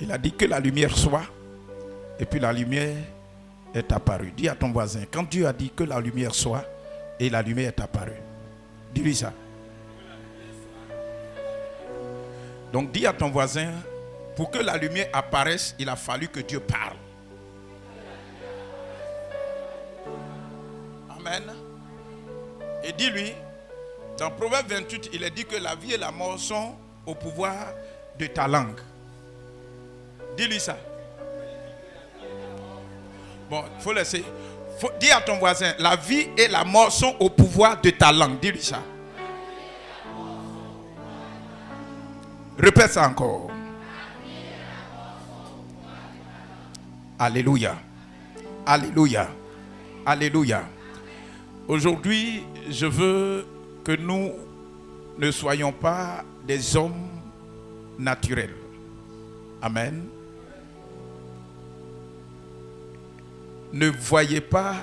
Il a dit que la lumière soit, et puis la lumière est apparue. Dis à ton voisin, quand Dieu a dit que la lumière soit, et la lumière est apparue. Dis-lui ça. Donc dis à ton voisin, pour que la lumière apparaisse, il a fallu que Dieu parle. Amen. Et dis-lui, dans Proverbe 28, il est dit que la vie et la mort sont au pouvoir de ta langue. Dis-lui ça. Bon, il faut laisser. Dis à ton voisin, la vie et la mort sont au pouvoir de ta langue. Dis-lui ça. Répète ça encore. Alléluia. Alléluia. Alléluia. Aujourd'hui, je veux que nous ne soyons pas des hommes naturels. Amen. Ne voyez pas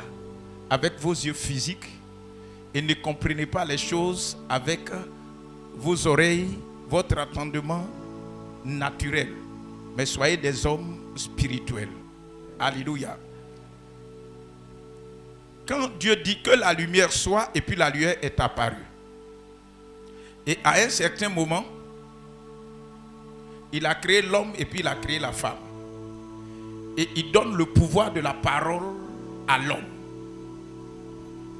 avec vos yeux physiques et ne comprenez pas les choses avec vos oreilles, votre entendement naturel. Mais soyez des hommes spirituels. Alléluia. Quand Dieu dit que la lumière soit, et puis la lumière est apparue. Et à un certain moment, il a créé l'homme et puis il a créé la femme. Et il donne le pouvoir de la parole à l'homme.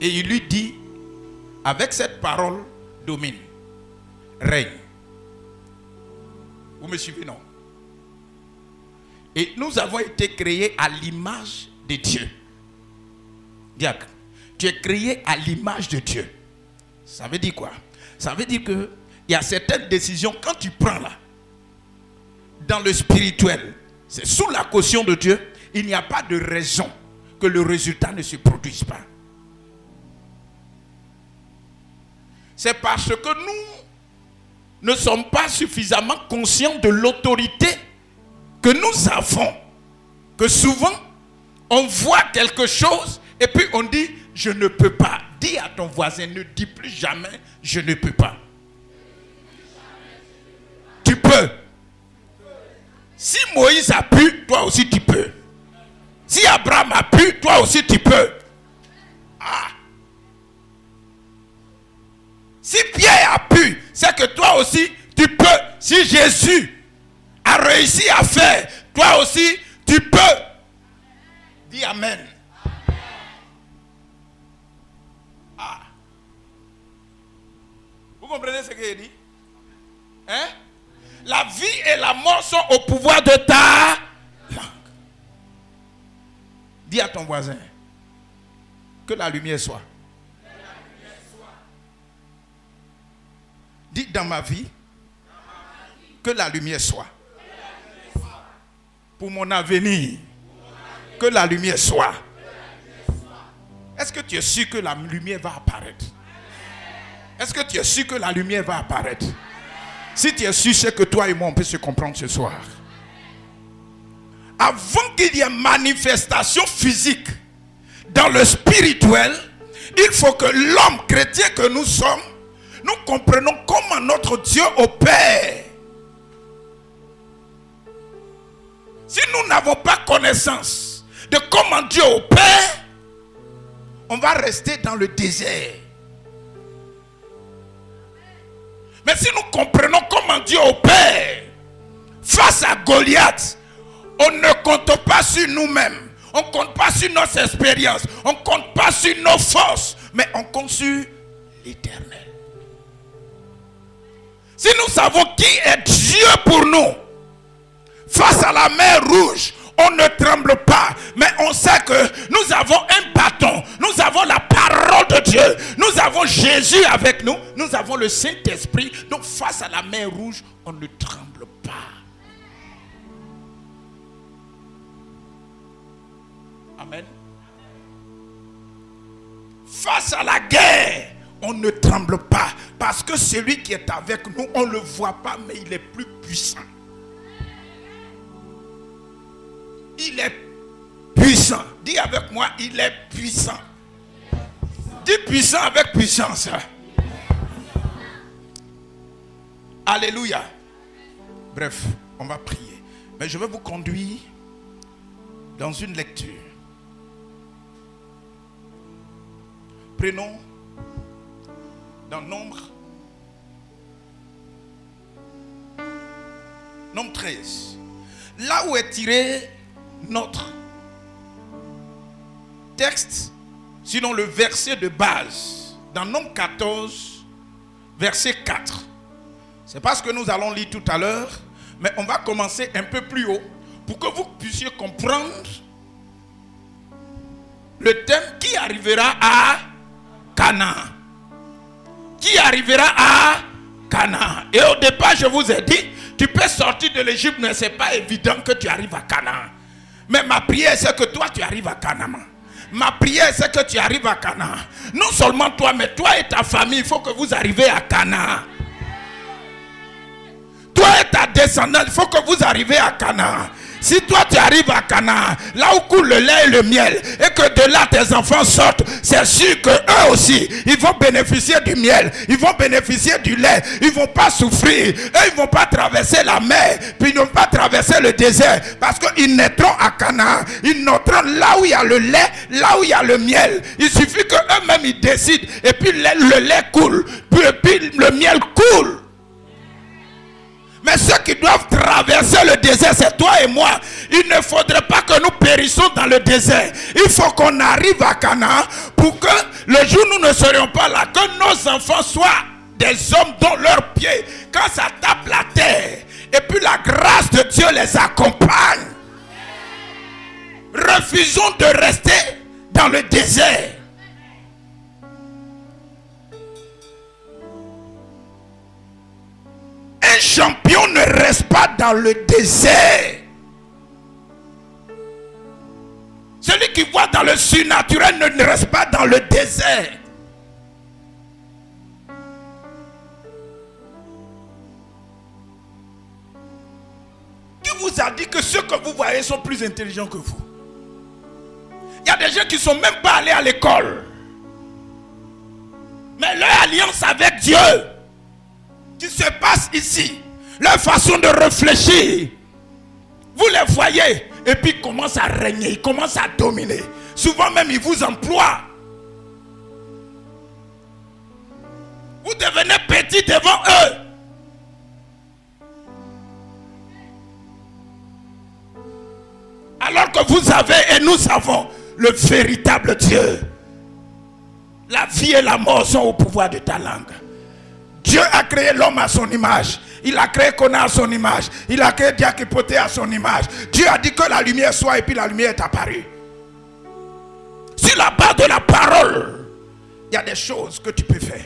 Et il lui dit, avec cette parole, domine, règne. Vous me suivez, non? Et nous avons été créés à l'image de Dieu. Diacre, tu es créé à l'image de Dieu. Ça veut dire quoi? Ça veut dire qu'il y a certaines décisions, quand tu prends là, dans le spirituel, c'est sous la caution de Dieu, il n'y a pas de raison que le résultat ne se produise pas. C'est parce que nous ne sommes pas suffisamment conscients de l'autorité que nous avons, que souvent on voit quelque chose et puis on dit je ne peux pas. Dis à ton voisin, ne dis plus jamais je ne peux pas. Tu peux. Si Moïse a pu, toi aussi tu peux. Si Abraham a pu, toi aussi tu peux. Ah. Si Pierre a pu, c'est que toi aussi tu peux. Si Jésus a réussi à faire, toi aussi tu peux. Dis Amen. Ah. Vous comprenez ce qu'il dit? Hein? La vie et la mort sont au pouvoir de ta langue. Dis à ton voisin que la lumière soit. Dis dans ma vie que la lumière soit. Pour mon avenir, que la lumière soit. Est-ce que tu es sûr que la lumière va apparaître? Est-ce que tu es sûr que la lumière va apparaître? Si tu es sûr, c'est que toi et moi, on peut se comprendre ce soir. Avant qu'il y ait manifestation physique dans le spirituel, il faut que l'homme chrétien que nous sommes, nous comprenons comment notre Dieu opère. Si nous n'avons pas connaissance de comment Dieu opère, on va rester dans le désert. Mais si nous comprenons comment Dieu opère, face à Goliath, on ne compte pas sur nous-mêmes, on ne compte pas sur notre expérience, on ne compte pas sur nos forces, mais on compte sur l'Éternel. Si nous savons qui est Dieu pour nous, face à la mer rouge, on ne tremble pas, mais on sait que nous avons un bâton, nous avons la parole de Dieu, nous avons Jésus avec nous, nous avons le Saint-Esprit. Donc face à la mer rouge, on ne tremble pas. Amen. Face à la guerre, on ne tremble pas, parce que celui qui est avec nous, on ne le voit pas, mais il est plus puissant. Il est puissant. Dis avec moi, il est puissant. Dis puissant avec puissance. Alléluia. Bref, on va prier. Mais je vais vous conduire dans une lecture. Prenons dans Nombre 13. Là où est tiré notre texte, sinon le verset de base, dans Nombre 14, verset 4. C'est pas ce que nous allons lire tout à l'heure, mais on va commencer un peu plus haut pour que vous puissiez comprendre le thème qui arrivera à Canaan. Qui arrivera à Canaan. Et au départ, je vous ai dit, tu peux sortir de l'Égypte, mais ce n'est pas évident que tu arrives à Canaan. Mais ma prière, c'est que toi, tu arrives à Canaan. Ma prière, c'est que tu arrives à Canaan. Non seulement toi, mais toi et ta famille, il faut que vous arriviez à Canaan. Toi et ta descendance, il faut que vous arriviez à Canaan. Si toi tu arrives à Canaan, là où coule le lait et le miel, et que de là tes enfants sortent, c'est sûr que eux aussi, ils vont bénéficier du miel, ils vont bénéficier du lait, ils ne vont pas souffrir, eux ils ne vont pas traverser la mer, puis ils ne vont pas traverser le désert, parce qu'ils naîtront à Canaan, ils naîtront là où il y a le lait, là où il y a le miel. Il suffit qu'eux-mêmes ils décident, et puis le lait coule, puis le miel coule. Mais ceux qui doivent traverser le désert, c'est toi et moi. Il ne faudrait pas que nous périssons dans le désert. Il faut qu'on arrive à Canaan pour que le jour où nous ne serions pas là, que nos enfants soient des hommes dont leurs pieds, quand ça tape la terre, et puis la grâce de Dieu les accompagne. Refusons de rester dans le désert. Un champion ne reste pas dans le désert. Celui qui voit dans le surnaturel ne reste pas dans le désert. Qui vous a dit que ceux que vous voyez sont plus intelligents que vous? Il y a des gens qui ne sont même pas allés à l'école. Mais leur alliance avec Dieu qui se passe ici, leur façon de réfléchir, vous les voyez, et puis ils commencent à régner, ils commencent à dominer. Souvent même ils vous emploient. Vous devenez petit devant eux. Alors que vous avez et nous avons le véritable Dieu. La vie et la mort sont au pouvoir de ta langue. Dieu a créé l'homme à son image. Il a créé Conan à son image. Il a créé Diakipoté à son image. Dieu a dit que la lumière soit et puis la lumière est apparue. Sur la base de la parole, il y a des choses que tu peux faire.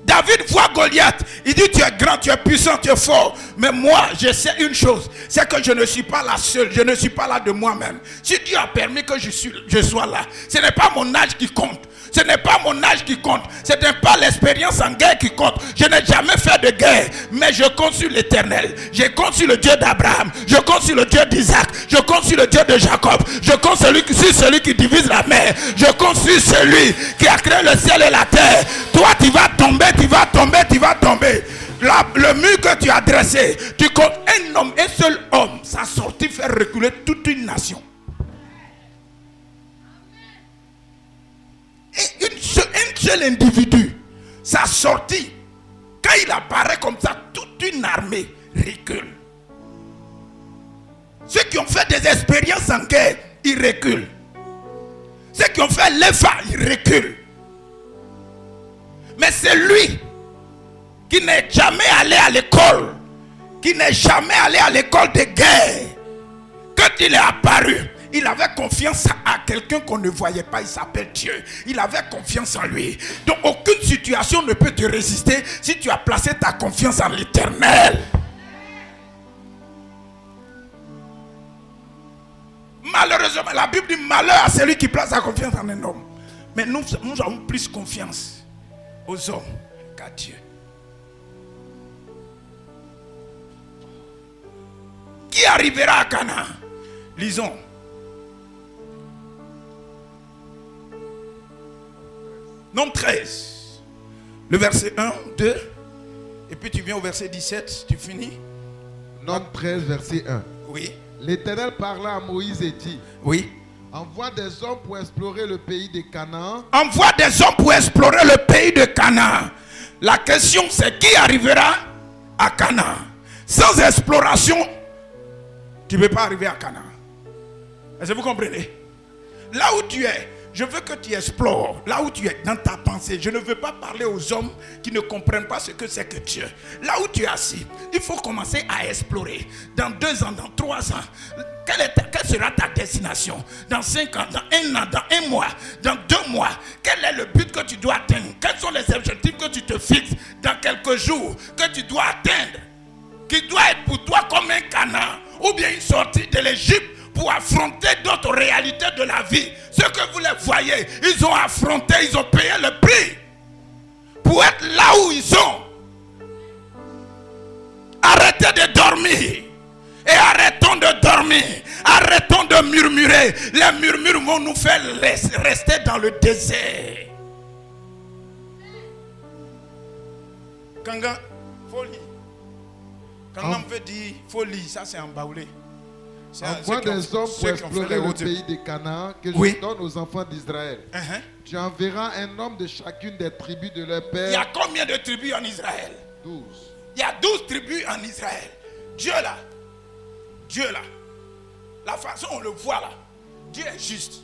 David voit Goliath. Il dit tu es grand, tu es puissant, tu es fort. Mais moi, je sais une chose. C'est que je ne suis pas là seul. Je ne suis pas là de moi-même. Si Dieu a permis que je sois là, ce n'est pas mon âge qui compte. Ce n'est pas mon âge qui compte. Ce n'est pas l'expérience en guerre qui compte. Je n'ai jamais fait de guerre. Mais je compte sur l'Éternel. Je compte sur le Dieu d'Abraham. Je compte sur le Dieu d'Isaac. Je compte sur le Dieu de Jacob. Je compte sur celui qui divise la mer. Je compte sur celui qui a créé le ciel et la terre. Toi, tu vas tomber, tu vas tomber, tu vas tomber. Le mur que tu as dressé, tu comptes un homme, un seul homme. Sa sortie fait reculer toute une nation. Et un seul individu, sa sortie, quand il apparaît comme ça, toute une armée recule. Ceux qui ont fait des expériences en guerre, ils reculent. Ceux qui ont fait l'EFA, ils reculent. Mais c'est lui qui n'est jamais allé à l'école, qui n'est jamais allé à l'école de guerre, quand il est apparu, il avait confiance à quelqu'un qu'on ne voyait pas. Il s'appelle Dieu. Il avait confiance en lui. Donc aucune situation ne peut te résister si tu as placé ta confiance en l'Éternel. Malheureusement, la Bible dit malheur à celui qui place sa confiance en un homme. Mais nous avons plus confiance aux hommes qu'à Dieu. Qui arrivera à Canaan? Lisons. Nombre 13, le verset 1, 2, et puis tu viens au verset 17, tu finis. Nombre 13, verset 1. Oui. L'Éternel parla à Moïse et dit, Oui. envoie des hommes pour explorer le pays de Canaan. Envoie des hommes pour explorer le pays de Canaan. La question c'est qui arrivera à Canaan. Sans exploration, tu ne peux pas arriver à Canaan. Est-ce que vous comprenez? Là où tu es, je veux que tu explores. Là où tu es, dans ta pensée. Je ne veux pas parler aux hommes qui ne comprennent pas ce que c'est que Dieu. Là où tu es assis, il faut commencer à explorer. Dans 2 ans, dans 3 ans, quelle sera ta destination? Dans 5 ans, dans 1 an, dans 1 mois, dans 2 mois. Quel est le but que tu dois atteindre? Quels sont les objectifs que tu te fixes dans quelques jours que tu dois atteindre? Qui doit être pour toi comme un Canaan ou bien une sortie de l'Égypte pour affronter d'autres réalités de la vie. Ce que vous les voyez, ils ont affronté, ils ont payé le prix pour être là où ils sont. Arrêtez de dormir et arrêtons de dormir. Arrêtons de murmurer. Les murmures vont nous faire rester dans le désert. Kanga, folie. Quand on veut dire folie, ça c'est embaoulé. Envoie des hommes pour explorer le pays de Canaan que je donne aux enfants d'Israël. Tu enverras un homme de chacune des tribus de leur père. Il y a combien de tribus en Israël? 12. Il y a 12 tribus en Israël. Dieu là, la façon on le voit là, Dieu est juste.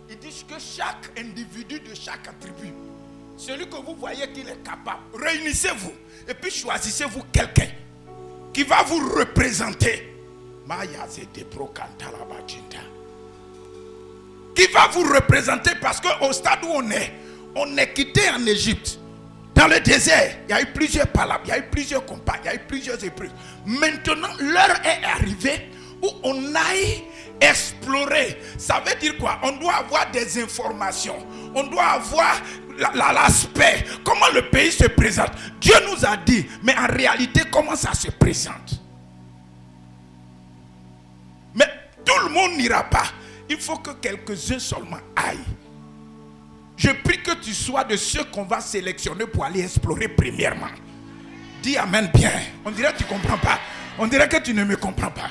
Il dit que chaque individu de chaque tribu, celui que vous voyez qu'il est capable, réunissez-vous et puis choisissez-vous quelqu'un qui va vous représenter. Qui va vous représenter parce qu'au stade où on est quitté en Égypte. Dans le désert, il y a eu plusieurs palabres, il y a eu plusieurs combats, il y a eu plusieurs épreuves. Maintenant, l'heure est arrivée où on aille explorer. Ça veut dire quoi? On doit avoir des informations. On doit avoir l'aspect. Comment le pays se présente. Dieu nous a dit, mais en réalité, comment ça se présente? Mais tout le monde n'ira pas. Il faut que quelques-uns seulement aillent. Je prie que tu sois de ceux qu'on va sélectionner pour aller explorer premièrement. Dis amen bien. On dirait que tu ne comprends pas. On dirait que tu ne me comprends pas.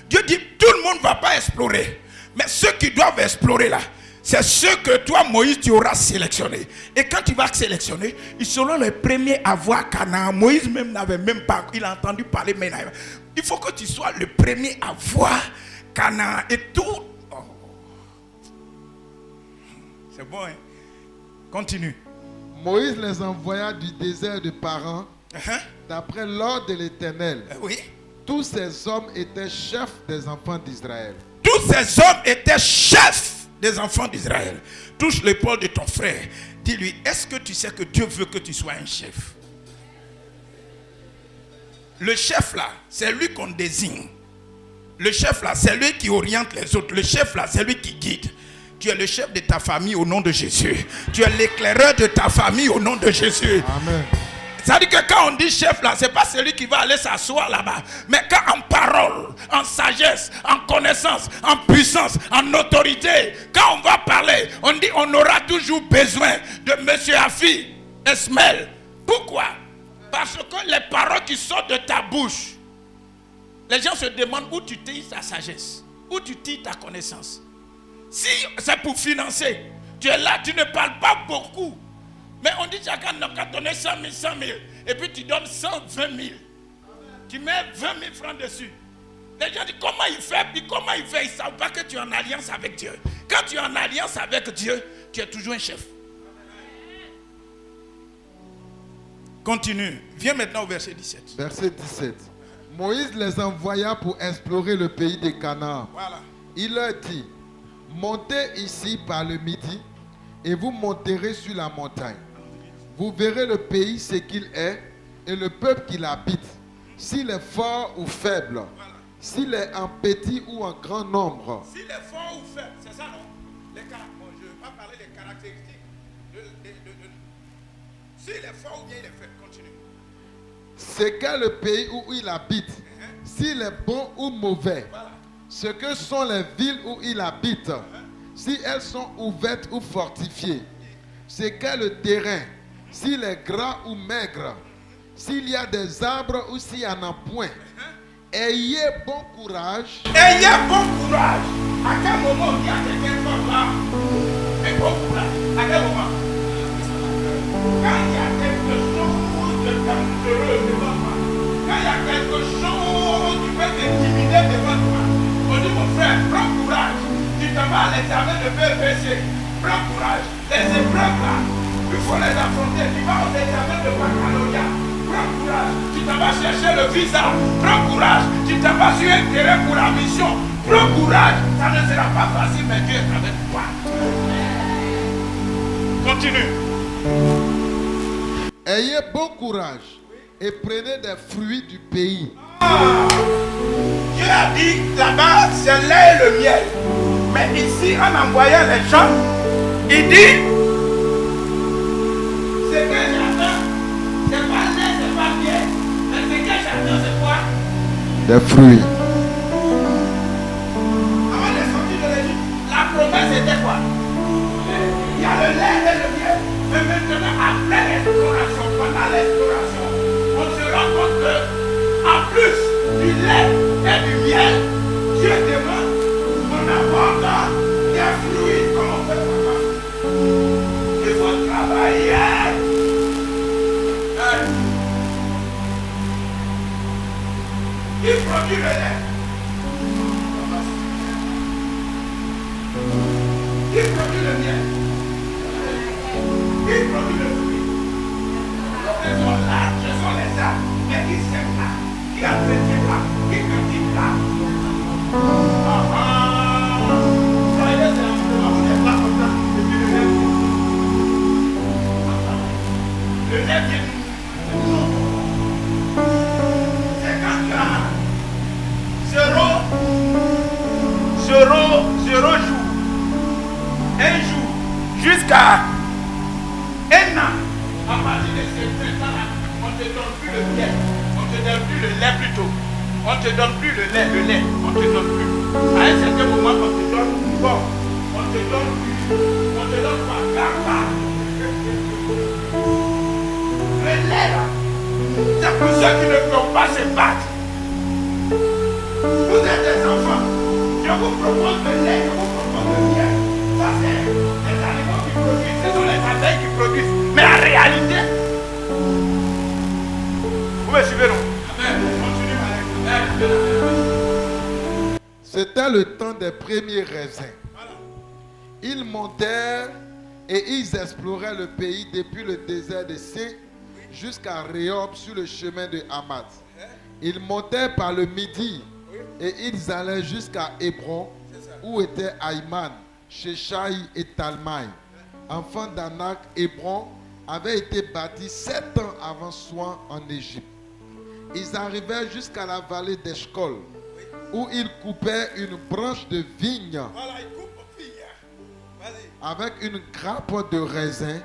Dieu dit tout le monde ne va pas explorer. Mais ceux qui doivent explorer là, c'est ceux que toi Moïse tu auras sélectionnés. Et quand tu vas sélectionner, ils seront les premiers à voir Canaan. Moïse même n'avait même pas, il a entendu parler, mais il faut que tu sois le premier à voir Canaan et tout. Oh. C'est bon, hein? Continue. Moïse les envoya du désert de Paran, d'après l'ordre de l'Éternel. Oui. Tous ces hommes étaient chefs des enfants d'Israël. Tous ces hommes étaient chefs des enfants d'Israël. Touche l'épaule de ton frère. Dis-lui, est-ce que tu sais que Dieu veut que tu sois un chef? Le chef là, c'est lui qu'on désigne. Le chef là, c'est lui qui oriente les autres. Le chef là, c'est lui qui guide. Tu es le chef de ta famille au nom de Jésus. Tu es l'éclaireur de ta famille au nom de Jésus. Amen. Ça dit que quand on dit chef là, c'est pas celui qui va aller s'asseoir là-bas. Mais quand en parole, en sagesse, en connaissance, en puissance, en autorité, quand on va parler, on dit on aura toujours besoin de monsieur Afi, Esmel. Pourquoi? Parce que les paroles qui sortent de ta bouche, les gens se demandent où tu tires ta sagesse, où tu tires ta connaissance. Si c'est pour financer, tu es là, tu ne parles pas beaucoup. Mais on dit chacun n'a qu'à donner 100 000, 100 000. Et puis tu donnes 120 000. Tu mets 20 000 francs dessus. Les gens disent comment il fait? Puis comment il fait? Ils ne savent pas que tu es en alliance avec Dieu. Quand tu es en alliance avec Dieu, tu es toujours un chef. Continue. Viens maintenant au verset 17. Verset 17. Moïse les envoya pour explorer le pays de Canaan. Voilà. Il leur dit, montez ici par le midi et vous monterez sur la montagne. Vous verrez le pays, ce qu'il est, et le peuple qui l'habite, s'il est fort ou faible, s'il est en petit ou en grand nombre. S'il est fort ou faible, c'est ça non? Bon, je ne vais pas parler des caractéristiques. S'il est fort ou bien il est faible, continue. C'est qu'est le pays où il habite, s'il est bon ou mauvais. Voilà. Ce que sont les villes où il habite, si elles sont ouvertes ou fortifiées. C'est qu'est le terrain, s'il est gras ou maigre, s'il y a des arbres ou s'il n'y en a point. Ayez bon courage. Ayez bon courage. À quel moment on dit à quelqu'un comme là, et bon courage? À quel moment? Quand il y a quelque chose de dangereux devant toi, quand il y a quelque chose qui peut t'intimider devant toi, on dit mon frère, prends courage. Tu t'en vas à l'examen de BPC. Prends courage. Les épreuves là, il faut les affronter. Tu vas aux examens de baccalauréat. Prends courage. Tu t'en vas chercher le visa. Prends courage. Tu t'en vas sur un terrain pour la mission. Prends courage. Ça ne sera pas facile, mais Dieu est avec toi. Continue. Ayez bon courage et prenez des fruits du pays. Dieu a dit là-bas, c'est lait et le miel. Mais ici, en envoyant les gens, il dit, ce que j'attends, c'est pas lait, c'est pas miel. Mais ce que j'attends, c'est quoi? Des fruits. Avant de sortir de l'Égypte, la promesse était quoi? Il y a le lait et le miel. Mais maintenant, après l'exploration, pendant l'exploration, on se rend compte que, en plus du lait et du miel, Dieu demande qu'on apporte des fruits comme on fait papa. Il faut travailler. Il produit le lait. Il produit le miel. Il produit le fruit. Ce sont là, ce sont les arbres. Mais qui sème là, qui entretient là, qui cultive là. Soyez simplement, vous n'êtes pas content depuis le lait. Le lait vient. C'est quand tu as 0 jours, un jour, jusqu'à un an. À partir de ce temps-là, on ne te donne plus le miel, on ne te donne plus le lait plutôt. On ne te donne plus le lait, on ne te donne plus. À un certain moment, on te donne bon, on te donne pas gamba. Le lait là, c'est pour ceux qui ne peuvent pas se battre. Vous êtes des enfants, je vous propose le lait, je vous propose le miel. Ça c'est les animaux qui produisent, ce sont les abeilles qui produisent. Mais en réalité, vous me suivez non? C'était le temps des premiers raisins. Ils montèrent et ils exploraient le pays depuis le désert de Sin jusqu'à Rehob sur le chemin de Hamath. Ils montèrent par le midi et ils allaient jusqu'à Hébron où étaient Aïman, Sheshai et Talmaï. Enfants d'Anak, Hébron avait été bâti 7 ans avant Soin en Égypte. Ils arrivaient jusqu'à la vallée d'Eshcol, où ils coupaient une branche de vigne avec une grappe de raisin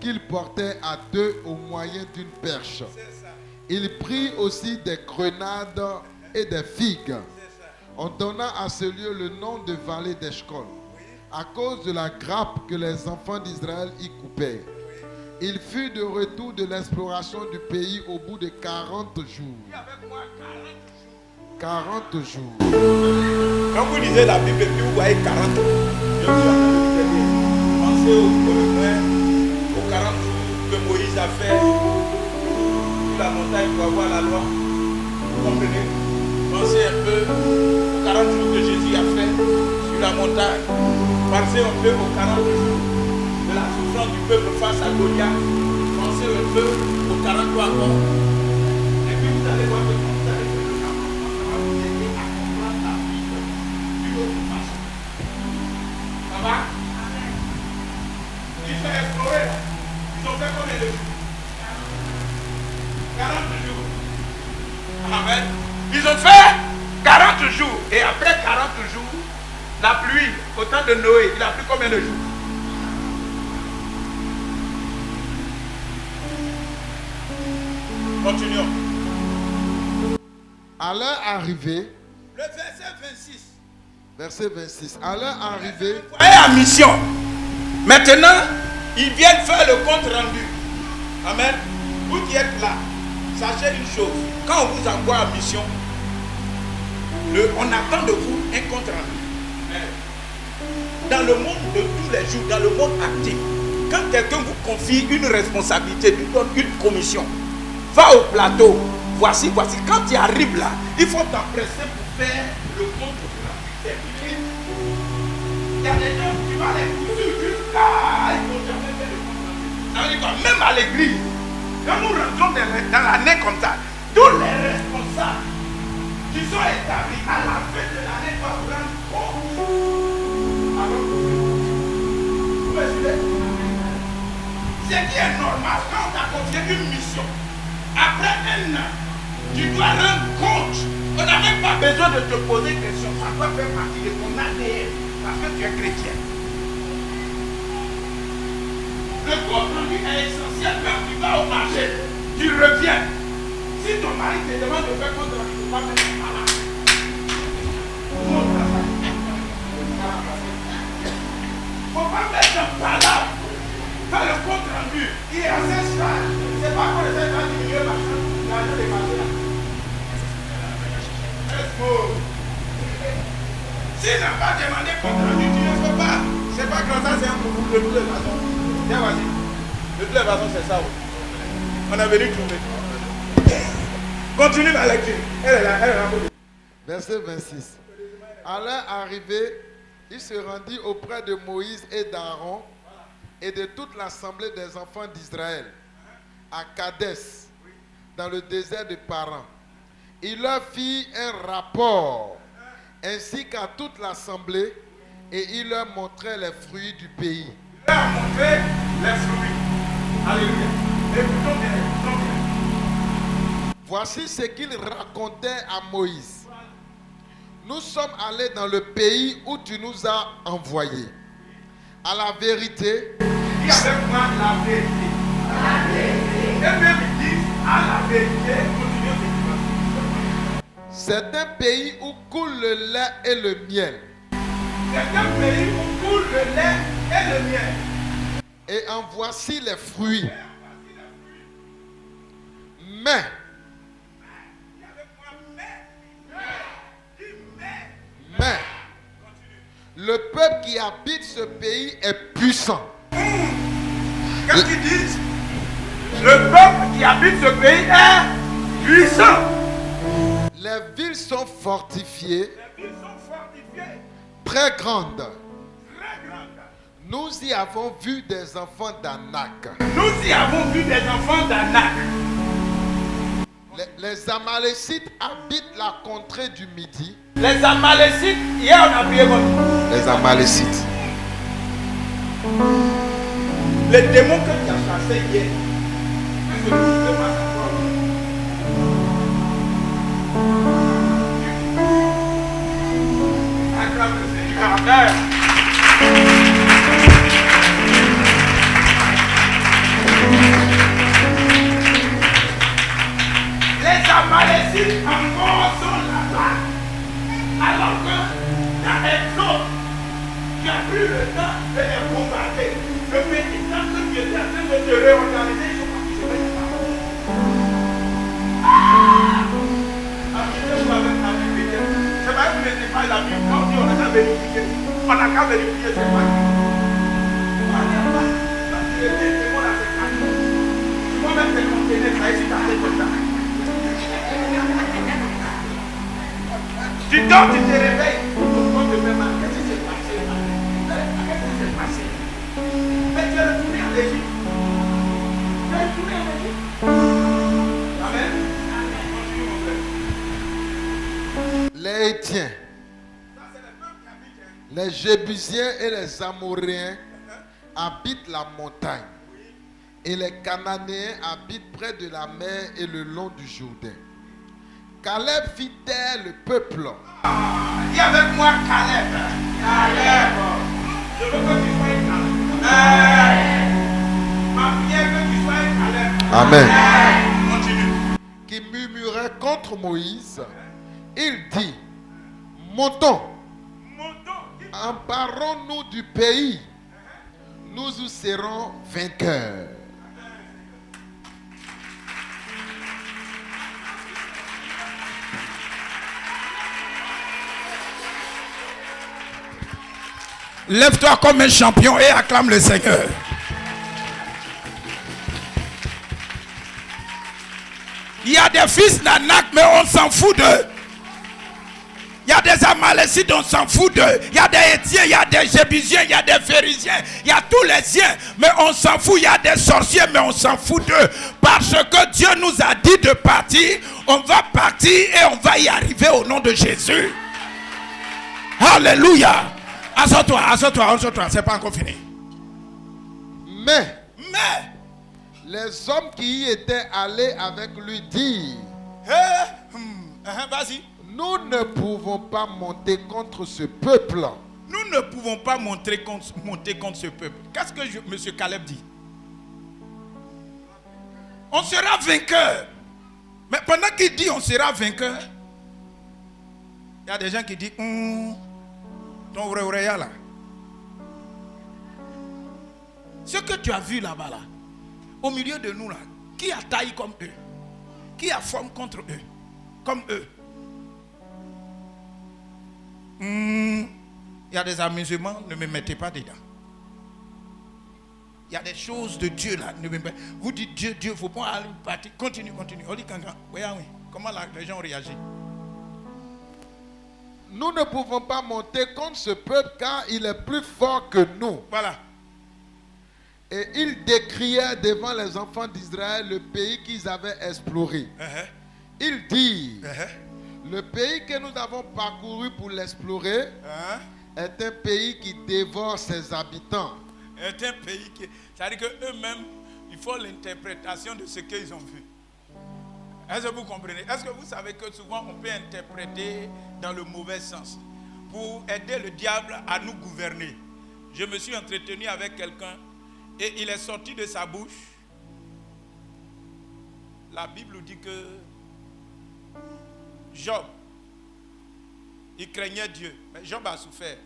qu'ils portaient à 2 au moyen d'une perche. Ils prirent aussi des grenades et des figues. On donna à ce lieu le nom de vallée d'Eshcol, à cause de la grappe que les enfants d'Israël y coupaient. Il fut de retour de l'exploration du pays au bout de 40 jours. 40 jours. Quand vous lisez la Bible, vous voyez 40 jours. Je vous pensez aux 40 jours que Moïse a fait sur la montagne pour avoir la loi. Vous comprenez? Pensez un peu aux 40 jours que Jésus a fait sur la montagne. Pensez un peu aux 40 jours de la souffrance du peuple face à Goliath. Pensez un peu aux 43 morts. Et puis vous allez voir que quand vous allez faire le campement, ça va vous aider à comprendre la Bible d'une autre façon. Ça va? Ils sont explorés là. Ils ont fait combien de jours? 40 jours. Amen. Ils ont fait 40 jours. Et après 40 jours, la pluie, au temps de Noé, il a pris combien de jours? Continuons. À leur arrivée, Le verset 26. verset 26, à leur arrivée, Voyez la mission. Maintenant, ils viennent faire le compte rendu. Amen. Vous qui êtes là, sachez une chose. Quand on vous envoie en mission, On attend de vous un compte rendu. Dans le monde de tous les jours, dans le monde actif, quand quelqu'un vous confie une responsabilité, lui donne une commission, va au plateau, voici. Quand tu arrives là, il faut t'empresser pour faire le compte rendu. Il y a des gens qui vont les pousser jusqu'à... Ils n'ont jamais fait le compte rendu. Ça veut dire quoi? Même à l'église, quand nous rentrons dans l'année comme ça, tous les responsables qui sont établis à la fin de l'année doivent rendre compte. Alors, vous me suivez? Ce qui est normal, quand on t'a confié une mission, après un an, tu dois rendre compte. On n'a même pas besoin de te poser des questions. Ça doit faire partie de ton ADN parce que tu es chrétien. Le compte rendu est essentiel. Quand tu vas au marché, tu reviens. Si ton mari te demande de faire compte rendu, tu ne peux pas mettre un malade. Il ne faut pas mettre un malade. Faire le compte rendu, il est assez cher. C'est pas qu'on essaie de diminuer l'argent des marchés là. S'il n'a pas demandé compte rendu, tu ne peux pas. C'est pas comme ça, c'est un couple de toutes les façons. Tiens, vas-y. De toutes les façons, c'est ça. On a venu trouver. Continue la lecture. Elle est là, Verset 26. À leur arrivée, il se rendit auprès de Moïse et d'Aaron et de toute l'assemblée des enfants d'Israël à Kadès, dans le désert de Paran. Il leur fit un rapport, ainsi qu'à toute l'assemblée, et il leur montrait les fruits du pays. Il leur a montré les fruits. Alléluia. Écoutons bien. Voici ce qu'il racontait à Moïse. Nous sommes allés dans le pays où tu nous as envoyés. À la vérité, dis avec moi la vérité. La vérité. Et même ils disent à la vérité, continuons c'est un pays où coule le lait et le miel. C'est un pays où coule le lait et le miel. Et en voici les fruits. Mais le peuple qui habite ce pays est puissant. Qu'est-ce qu'ils disent? Le peuple qui habite ce pays est puissant. Les villes sont fortifiées. Les villes sont fortifiées. Très grandes. Très grandes. Nous y avons vu des enfants d'Anak. Nous y avons vu des enfants d'Anak. Les Amalécites habitent la contrée du Midi. Les Amalécites, hier on a prié contre. Les Amalécites. Les démons que tu as chassés hier. Que ce ne pas sa acclame le Seigneur. Amen. Les Amalécites encore sont là-bas. Alors que dans Exode, tu as pris le temps de les bombarder. Le petit temps que tu étais en train de te réorganiser, ils sont partis se mettre là. Amusez-vous avec la Bible. C'est pas que vous n'êtes pas la Bible. Quand on a qu'à vérifier, on n'a qu'à vérifier, c'est pas. On n'a pas. Quand tu étais témoin à cette année, tu vas mettre tes conteneurs, ça ici, t'as fait comme ça. Tu dors, tu te réveilles. Pourquoi te fais mal? Qu'est-ce qui s'est passé là? Qu'est-ce qui s'est passé? Mais tu es retourné en Égypte. Tu es retourné en Égypte. Amen. Continue mon frère. Les Hétiens, les Jébusiens et les Amoréens habitent la montagne. Et les Cananéens habitent près de la mer et le long du Jourdain. Caleb fit taire le peuple. Dis avec moi Caleb. Caleb. Je veux que tu sois Caleb. Ma prière que tu sois Caleb. Amen. Continue. Qui murmurait contre Moïse, il dit, montons, emparons-nous du pays, nous y serons vainqueurs. Lève-toi comme un champion et acclame le Seigneur. Il y a des fils d'Anak, mais on s'en fout d'eux. Il y a des Amalécites, on s'en fout d'eux. Il y a des Hétiens, il y a des Jébusiens, il y a des Phérésiens, il y a tous les siens, mais on s'en fout. Il y a des sorciers, mais on s'en fout d'eux. Parce que Dieu nous a dit de partir, on va partir et on va y arriver au nom de Jésus. Alléluia. Assois-toi, c'est pas encore fini. Mais les hommes qui y étaient allés avec lui dirent, vas-y. nous ne pouvons pas monter contre ce peuple. Nous ne pouvons pas monter contre ce peuple. Qu'est-ce que M. Caleb dit? On sera vainqueur. Mais pendant qu'il dit on sera vainqueur, il y a des gens qui disent ton vrai là. Ce que tu as vu là-bas, là, au milieu de nous, là, qui a taille comme eux? Qui a forme contre eux? Comme eux? Il y a des amusements, ne me mettez pas dedans. Il y a des choses de Dieu là. Vous dites Dieu, il ne faut pas aller partir. Continue. On dit oui. Comment les gens réagissent? Nous ne pouvons pas monter contre ce peuple car il est plus fort que nous. Voilà. Et ils décrièrent devant les enfants d'Israël le pays qu'ils avaient exploré. Ils disent, le pays que nous avons parcouru pour l'explorer est un pays qui dévore ses habitants. Est un pays qui... C'est-à-dire qu'eux-mêmes, il faut l'interprétation de ce qu'ils ont vu. Est-ce que vous comprenez? Est-ce que vous savez que souvent on peut interpréter dans le mauvais sens pour aider le diable à nous gouverner? Je me suis entretenu avec quelqu'un et il est sorti de sa bouche. La Bible dit que Job, il craignait Dieu, mais Job a souffert.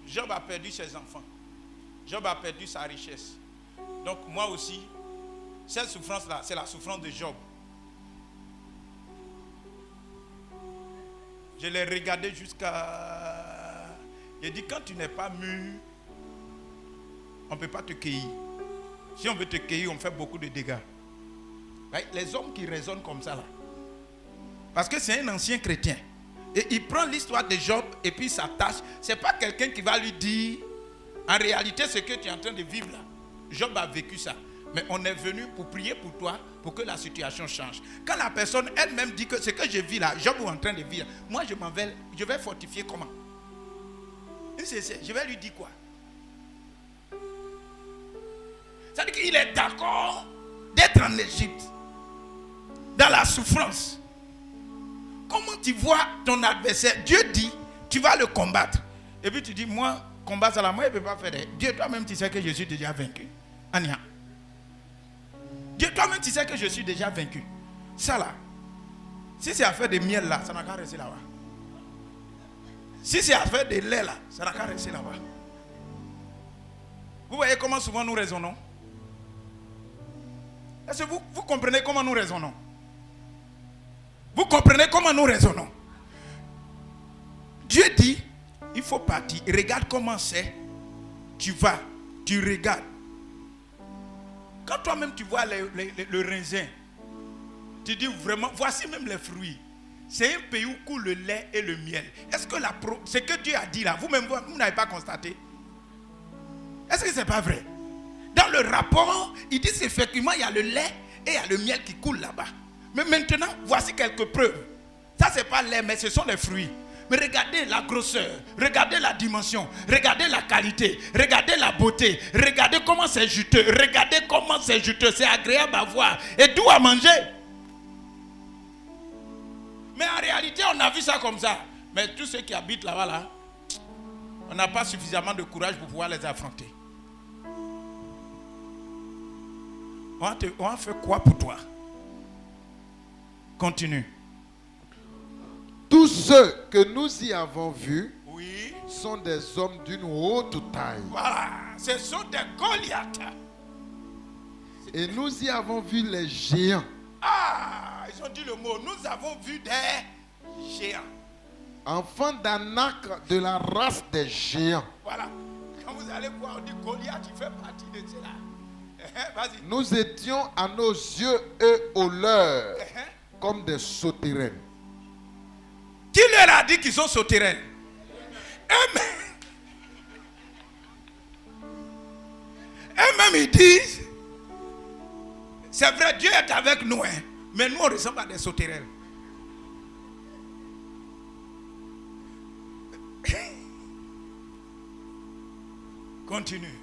Job a perdu ses enfants. Job a perdu sa richesse. Donc moi aussi, cette souffrance-là, c'est la souffrance de Job. Je l'ai regardé jusqu'à... Il dit, quand tu n'es pas mûr, on ne peut pas te cueillir. Si on veut te cueillir, on fait beaucoup de dégâts. Les hommes qui raisonnent comme ça, là, parce que c'est un ancien chrétien. Et il prend l'histoire de Job et puis s'attache. Ce n'est pas quelqu'un qui va lui dire, en réalité, ce que tu es en train de vivre là. Job a vécu ça. Mais on est venu pour prier pour toi, pour que la situation change. Quand la personne elle-même dit que ce que je vis là, Job est en train de vivre, moi je vais fortifier comment? Je vais lui dire quoi? C'est-à-dire qu'il est d'accord d'être en Égypte, dans la souffrance. Comment tu vois ton adversaire? Dieu dit, tu vas le combattre. Et puis tu dis, moi, combattre ça là, moi je ne peux pas faire. Dieu, toi-même, tu sais que je suis déjà vaincu. Ania. Dieu, toi-même, tu sais que je suis déjà vaincu. Ça là, si c'est affaire de miel là, ça n'a qu'à rester là-bas. Si c'est affaire de lait là, ça n'a qu'à rester là-bas. Vous voyez comment souvent nous raisonnons? Est-ce que vous comprenez comment nous raisonnons? Vous comprenez comment nous raisonnons? Dieu dit, il faut partir. Regarde comment c'est. Tu vas, tu regardes. Quand toi-même tu vois le raisin, tu dis vraiment, voici même les fruits. C'est un pays où coule le lait et le miel. Est-ce que ce que Dieu a dit là, vous-même, vous n'avez pas constaté? Est-ce que ce n'est pas vrai? Dans le rapport, il dit effectivement, il y a le lait et il y a le miel qui coule là-bas. Mais maintenant, voici quelques preuves. Ça, ce n'est pas lait, mais ce sont les fruits. Mais regardez la grosseur, regardez la dimension, regardez la qualité, regardez la beauté, regardez comment c'est juteux, regardez comment c'est juteux, c'est agréable à voir et doux à manger. Mais en réalité, on a vu ça comme ça. Mais tous ceux qui habitent là-bas, là, on n'a pas suffisamment de courage pour pouvoir les affronter. On a fait quoi pour toi? Continue. Tous ceux que nous y avons vus sont des hommes d'une haute taille. Voilà, ce sont des Goliaths. Et nous y avons vu les géants. Ah, ils ont dit le mot. Nous avons vu des géants. enfant d'Anak de la race des géants. Voilà. Quand vous allez voir, on dit Goliath, il fait partie de cela. Vas-y. Nous étions à nos yeux et aux leurs comme des sauterelles. Qui leur a dit qu'ils sont sauterelles? Eux-mêmes, ils disent, c'est vrai, Dieu est avec nous, hein, mais nous, on ressemble à des sauterelles. Continue.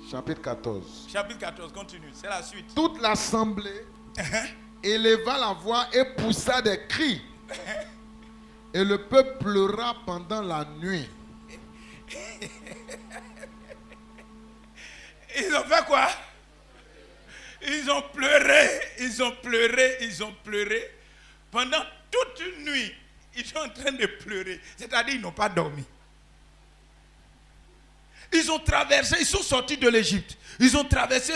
Chapitre 14. Chapitre 14, continue. C'est la suite. Toute l'assemblée éleva la voix et poussa des cris. Et le peuple pleura pendant la nuit. Ils ont fait quoi? Ils ont pleuré, ils ont pleuré, ils ont pleuré. Pendant toute une nuit, ils sont en train de pleurer. C'est-à-dire qu'ils n'ont pas dormi. Ils ont traversé, ils sont sortis de l'Égypte. Ils ont traversé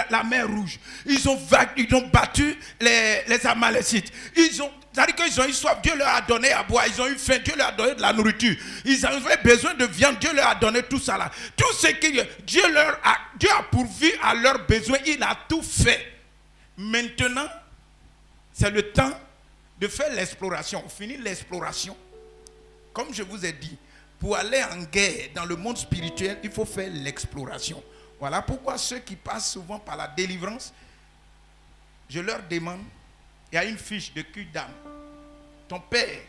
la mer Rouge. Ils ont battu les Amalécites. C'est-à-dire qu'ils ont eu soif, Dieu leur a donné à boire. Ils ont eu faim, Dieu leur a donné de la nourriture. Ils avaient besoin de viande, Dieu leur a donné tout ça là. Tout ce que Dieu a pourvu à leurs besoins, il a tout fait. Maintenant, c'est le temps de faire l'exploration. On finit l'exploration. Comme je vous ai dit, pour aller en guerre dans le monde spirituel, il faut faire l'exploration. Voilà pourquoi ceux qui passent souvent par la délivrance, je leur demande, il y a une fiche de cul d'âme. Ton père,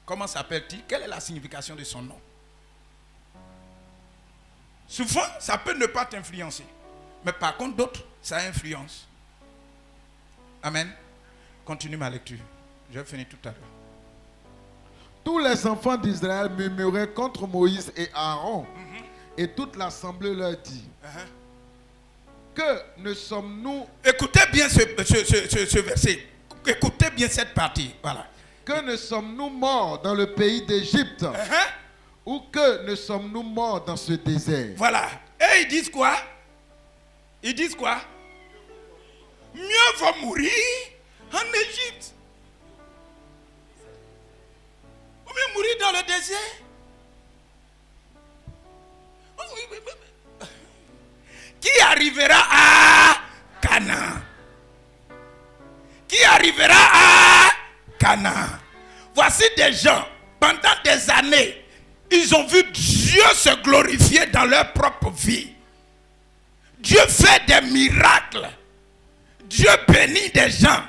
comment s'appelle-t-il? Quelle est la signification de son nom? Souvent, ça peut ne pas t'influencer. Mais par contre, d'autres, ça influence. Amen. Continue ma lecture. Je vais finir tout à l'heure. Tous les enfants d'Israël murmuraient contre Moïse et Aaron. Et toute l'assemblée leur dit, que ne sommes-nous... Écoutez bien ce verset. Écoutez bien cette partie. Voilà. Que ne sommes-nous morts dans le pays d'Égypte? Ou que ne sommes-nous morts dans ce désert? Voilà. Et ils disent quoi? Ils disent quoi? Mieux vaut mourir en Égypte. Ou mieux mourir dans le désert. Qui arrivera à Canaan? Qui arrivera à Canaan? Voici des gens, pendant des années, ils ont vu Dieu se glorifier dans leur propre vie. Dieu fait des miracles. Dieu bénit des gens.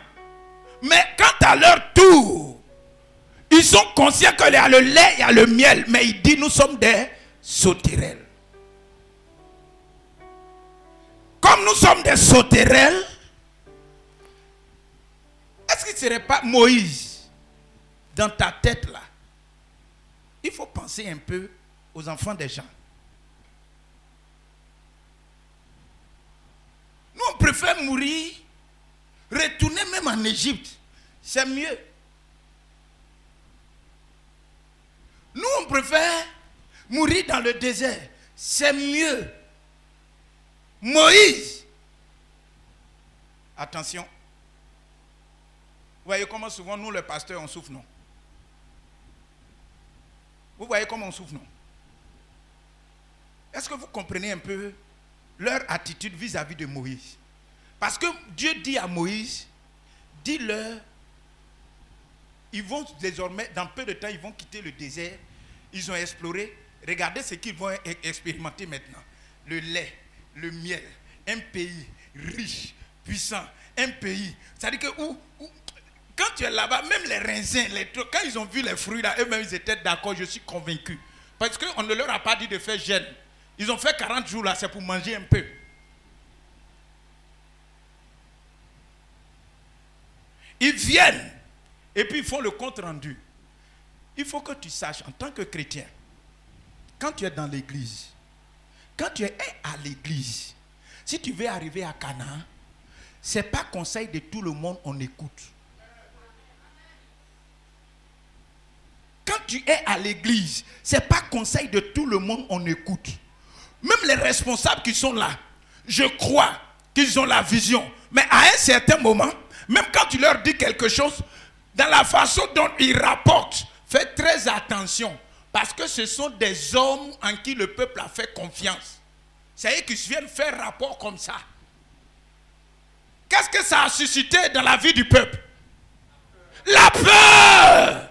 Mais quand à leur tour, ils sont conscients qu'il y a le lait, il y a le miel, mais ils disent nous sommes des sauterelles. Comme nous sommes des sauterelles, est-ce qu'il ne serait pas Moïse dans ta tête là? Il faut penser un peu aux enfants des gens. Nous on préfère mourir, retourner même en Égypte, c'est mieux. Nous on préfère mourir dans le désert, c'est mieux. Moïse, attention, vous voyez comment souvent nous les pasteurs on souffre, non? Vous voyez comment on souffre, non? Est-ce que vous comprenez un peu leur attitude vis-à-vis de Moïse? Parce que Dieu dit à Moïse, dis-leur, ils vont désormais, dans peu de temps, ils vont quitter le désert, ils ont exploré, regardez ce qu'ils vont expérimenter maintenant. Le lait, le miel, un pays riche, puissant, un pays. C'est-à-dire que quand tu es là-bas, même les raisins, quand ils ont vu les fruits là, eux-mêmes ils étaient d'accord, je suis convaincu. Parce qu'on ne leur a pas dit de faire jeûne. Ils ont fait 40 jours là, c'est pour manger un peu. Ils viennent et puis ils font le compte rendu. Il faut que tu saches en tant que chrétien, quand tu es dans l'église, quand tu es à l'église, si tu veux arriver à Canaan, ce n'est pas conseil de tout le monde, on écoute. Quand tu es à l'église, ce n'est pas conseil de tout le monde, on écoute. Même les responsables qui sont là, je crois qu'ils ont la vision. Mais à un certain moment, même quand tu leur dis quelque chose, dans la façon dont ils rapportent, Faites très attention. Parce que ce sont des hommes en qui le peuple a fait confiance. C'est eux qui viennent faire rapport comme ça. Qu'est-ce que ça a suscité dans la vie du peuple? La peur.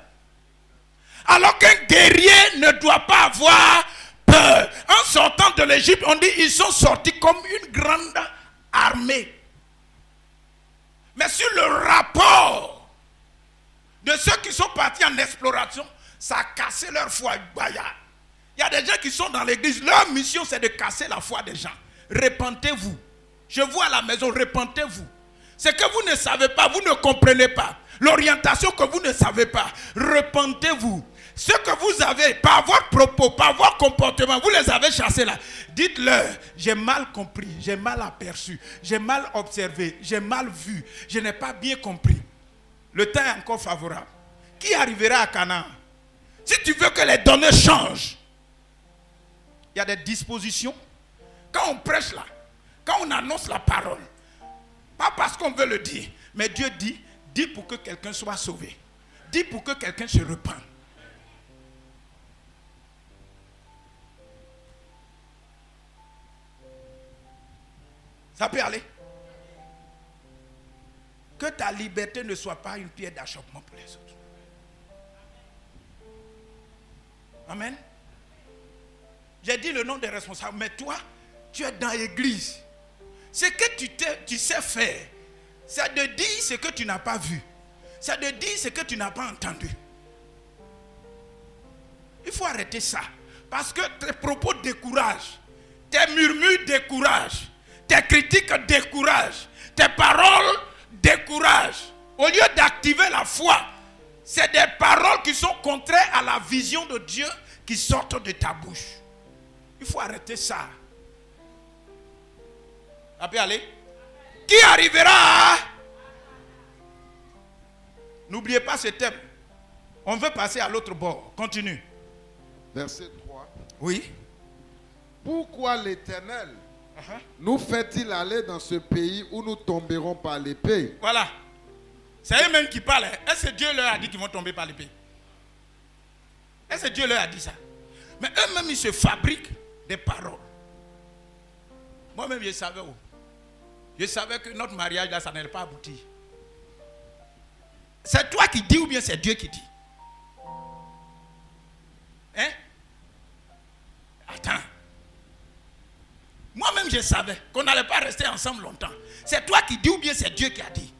Alors qu'un guerrier ne doit pas avoir peur. En sortant de l'Égypte, on dit ils sont sortis comme une grande armée. Mais sur le rapport de ceux qui sont partis en exploration, ça a cassé leur foi. Il y a des gens qui sont dans l'église, leur mission c'est de casser la foi des gens. Repentez-vous. Je vois à la maison, repentez-vous. C'est que vous ne savez pas, vous ne comprenez pas. L'orientation que vous ne savez pas, repentez-vous. Ce que vous avez, par votre propos, par votre comportement, vous les avez chassés là. Dites-leur, j'ai mal compris, j'ai mal aperçu, j'ai mal observé, j'ai mal vu, je n'ai pas bien compris. Le temps est encore favorable. Qui arrivera à Canaan? Si tu veux que les données changent, il y a des dispositions. Quand on prêche là, quand on annonce la parole, pas parce qu'on veut le dire, mais Dieu dit, dis pour que quelqu'un soit sauvé. Dis pour que quelqu'un se repente. Ça peut aller. Que ta liberté ne soit pas une pierre d'achoppement pour les autres. Amen. J'ai dit le nom des responsables, mais toi, tu es dans l'église. Ce que tu sais faire, c'est de dire ce que tu n'as pas vu. C'est de dire ce que tu n'as pas entendu. Il faut arrêter ça. Parce que tes propos découragent. Tes murmures découragent. Tes critiques découragent. Tes paroles découragent. Au lieu d'activer la foi, c'est des paroles qui sont contraires à la vision de Dieu qui sortent de ta bouche. Il faut arrêter ça. Ça peut aller? Qui arrivera? N'oubliez pas ce thème. On veut passer à l'autre bord. Continue. Verset 3. Oui. Pourquoi l'Éternel nous fait-il aller dans ce pays où nous tomberons par l'épée? Voilà. C'est eux-mêmes qui parlent. Est-ce que Dieu leur a dit qu'ils vont tomber par l'épée? Est-ce que Dieu leur a dit ça? Mais eux-mêmes, ils se fabriquent des paroles. Moi-même, je savais où. Je savais que notre mariage, là, ça n'allait pas aboutir. C'est toi qui dis ou bien c'est Dieu qui dit? Hein? Attends. Moi-même, je savais qu'on n'allait pas rester ensemble longtemps. C'est toi qui dis ou bien c'est Dieu qui a dit?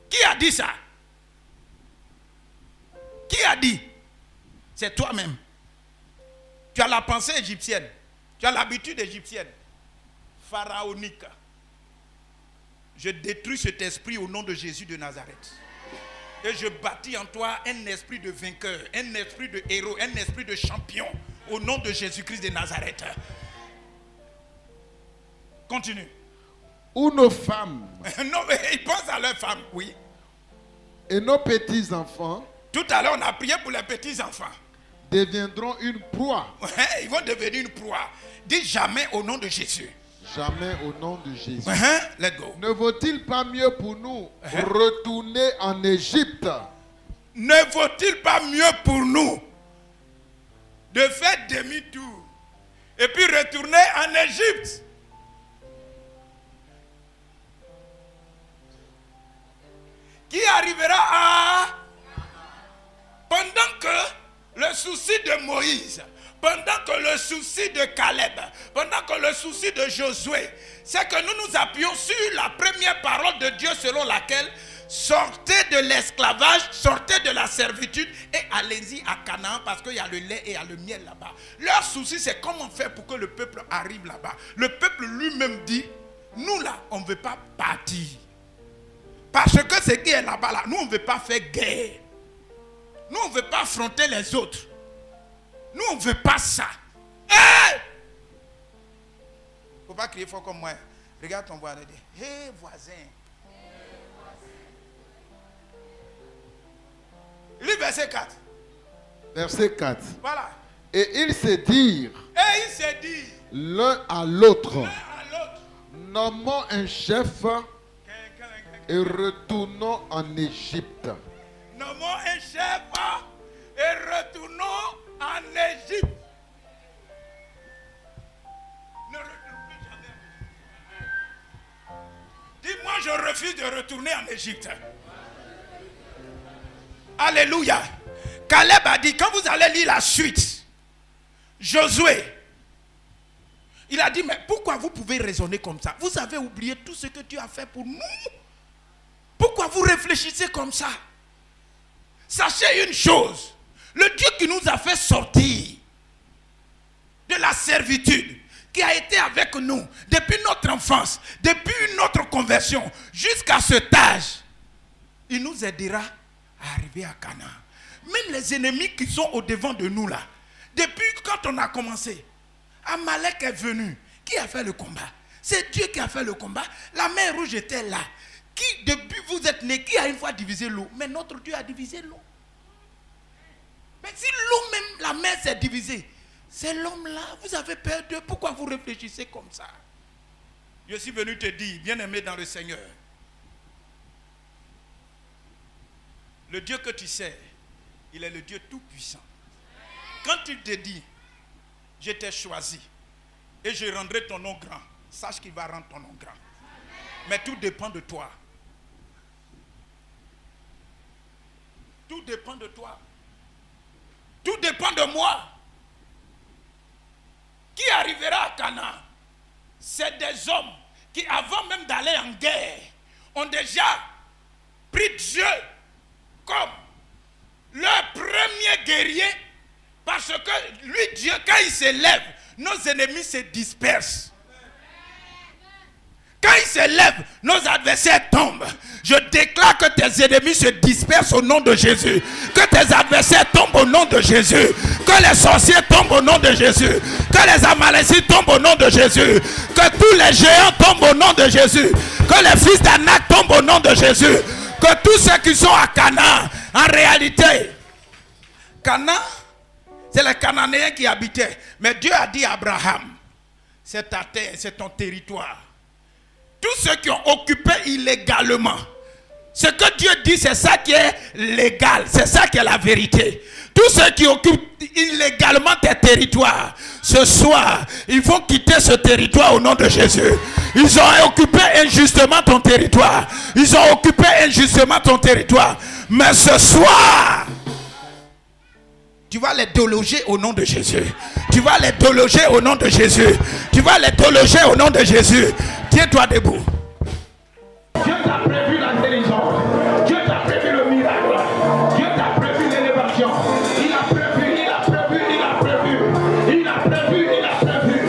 Qui a dit ça? Qui a dit? C'est toi-même. Tu as la pensée égyptienne. Tu as l'habitude égyptienne. Pharaonique. Je détruis cet esprit au nom de Jésus de Nazareth. Et je bâtis en toi un esprit de vainqueur, un esprit de héros, un esprit de champion au nom de Jésus-Christ de Nazareth. Continue. Où nos femmes. Non, mais ils pensent à leurs femmes, oui. Et nos petits-enfants. Tout à l'heure, on a prié pour les petits-enfants. Deviendront une proie. Ils vont devenir une proie. Dis jamais au nom de Jésus. Jamais au nom de Jésus. Let's go. Ne vaut-il pas mieux pour nous retourner en Égypte? Ne vaut-il pas mieux pour nous de faire demi-tour et puis retourner en Égypte? Qui arrivera à... Pendant que le souci de Moïse, pendant que le souci de Caleb, pendant que le souci de Josué, c'est que nous nous appuyons sur la première parole de Dieu selon laquelle sortez de l'esclavage, sortez de la servitude et allez-y à Canaan parce qu'il y a le lait et il y a le miel là-bas. Leur souci c'est comment faire pour que le peuple arrive là-bas. Le peuple lui-même dit, nous là, on ne veut pas partir. Parce que ce qui est là-bas, là, nous on ne veut pas faire guerre. Nous on ne veut pas affronter les autres. Nous, on ne veut pas ça. Il ne faut pas crier fort comme moi. Regarde ton voisin et dis, hé voisin. Lis verset 4. Verset 4. Voilà. Et ils se dirent l'un à l'autre, nommons un chef et retournons en Égypte. Nommons un chef et retournons en Égypte. Ne retourne plus jamais. Dis-moi, je refuse de retourner en Égypte. Alléluia. Caleb a dit, quand vous allez lire la suite, Josué, il a dit, mais pourquoi vous pouvez raisonner comme ça? Vous avez oublié tout ce que Dieu a fait pour nous. Pourquoi vous réfléchissez comme ça? Sachez une chose, le Dieu qui nous a fait sortir de la servitude, qui a été avec nous depuis notre enfance, depuis notre conversion, jusqu'à cet âge, il nous aidera à arriver à Canaan. Même les ennemis qui sont au-devant de nous là, depuis quand on a commencé, Amalek est venu. Qui a fait le combat? C'est Dieu qui a fait le combat. La mer rouge était là. Qui, depuis vous êtes nés, qui a une fois divisé l'eau? Mais notre Dieu a divisé l'eau. Mais si l'eau même, la mer s'est divisée, c'est l'homme là. Vous avez peur d'eux. Pourquoi vous réfléchissez comme ça? Je suis venu te dire, bien-aimé dans le Seigneur, le Dieu que tu sais, il est le Dieu tout-puissant. Quand il te dit, je t'ai choisi et je rendrai ton nom grand, sache qu'il va rendre ton nom grand. Mais tout dépend de toi. Tout dépend de toi. Tout dépend de moi. Qui arrivera à Canaan? C'est des hommes qui, avant même d'aller en guerre, ont déjà pris Dieu comme leur premier guerrier, parce que lui, Dieu, quand il s'élève, nos ennemis se dispersent. Quand il s'élève, nos adversaires tombent. Je déclare que tes ennemis se dispersent au nom de Jésus. Que tes adversaires tombent au nom de Jésus. Que les sorciers tombent au nom de Jésus. Que les Amalécites tombent au nom de Jésus. Que tous les géants tombent au nom de Jésus. Que les fils d'Anak tombent au nom de Jésus. Que tous ceux qui sont à Canaan, en réalité, Canaan, c'est les Cananéens qui habitaient. Mais Dieu a dit à Abraham, c'est ta terre, c'est ton territoire. Tous ceux qui ont occupé illégalement, ce que Dieu dit, c'est ça qui est légal, c'est ça qui est la vérité. Tous ceux qui occupent illégalement tes territoires, ce soir, ils vont quitter ce territoire au nom de Jésus. Ils ont occupé injustement ton territoire. Ils ont occupé injustement ton territoire. Mais ce soir, tu vas les déloger au nom de Jésus. Tu vas les déloger au nom de Jésus. Tu vas les déloger au nom de Jésus. Tiens-toi debout. Dieu t'a prévu la guérison. Dieu t'a prévu le miracle. Dieu t'a prévu l'élévation. Il a prévu, il a prévu, il a prévu. Il a prévu, il a prévu.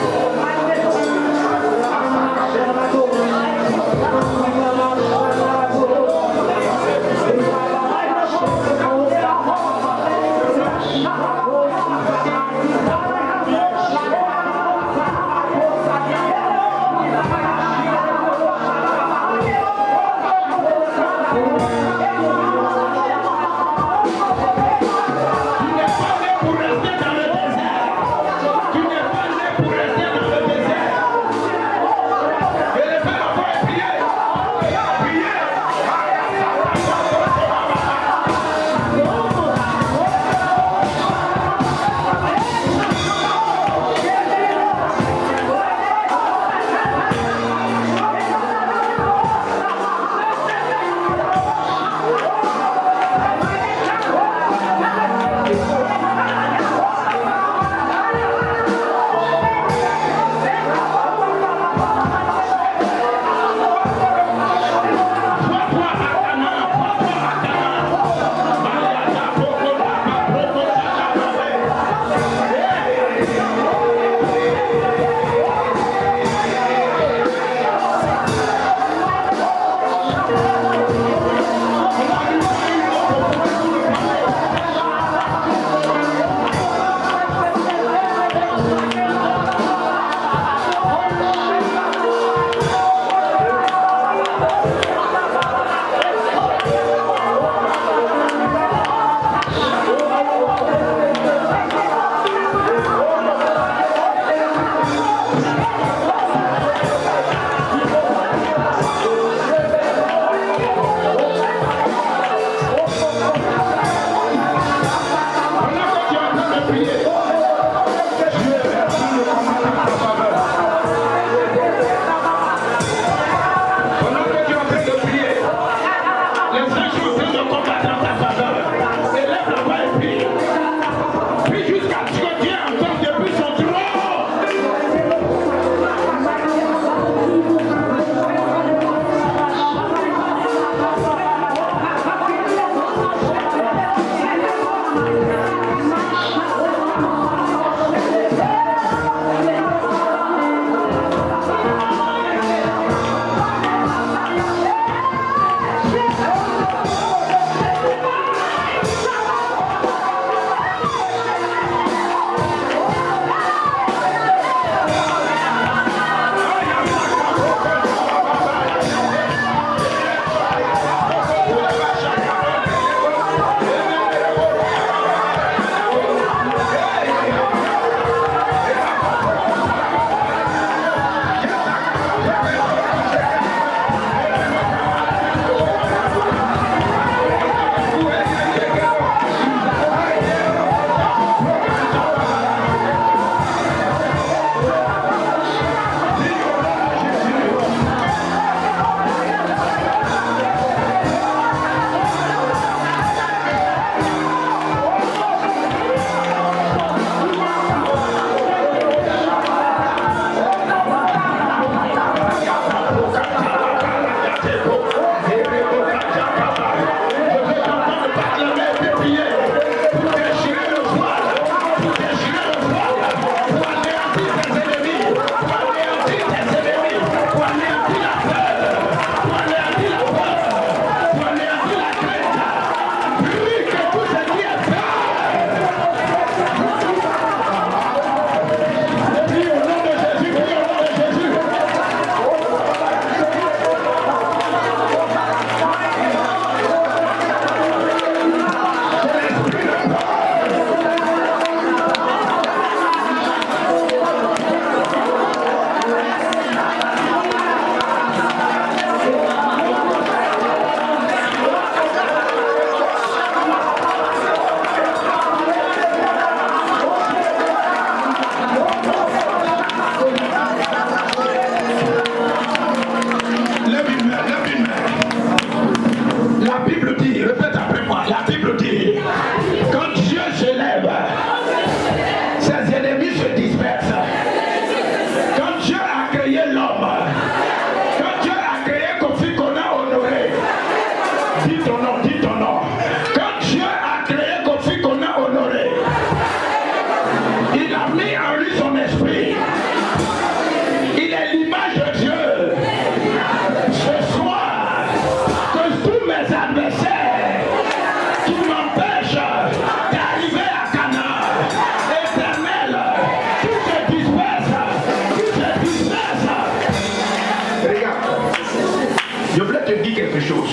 voulais te dire quelque chose.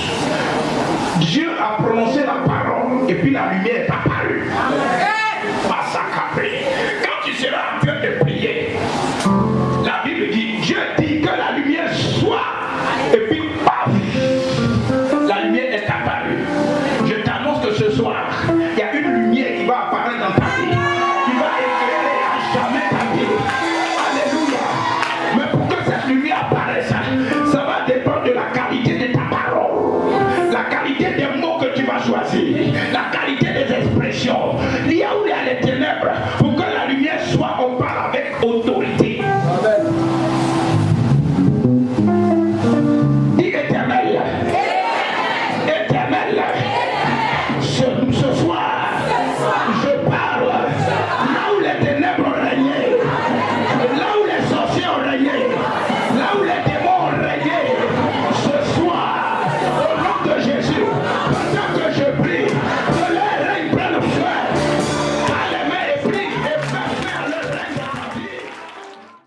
Dieu a prononcé la parole et puis la lumière est apparue. Quand tu seras en train de prier, la Bible dit, Dieu dit que la lumière soit, et puis paf, la lumière est apparue. Je t'annonce que ce soir, il y a une lumière qui va apparaître dans ta vie, qui va éclairer à jamais ta vie. Alléluia. Mais pour que cette lumière apparaisse, ça va dépendre de la qualité de ta parole, la qualité des mots que tu vas choisir, la qualité des expressions. Il y a où il y a les ténèbres, pour que la lumière soit, on parle avec autorité.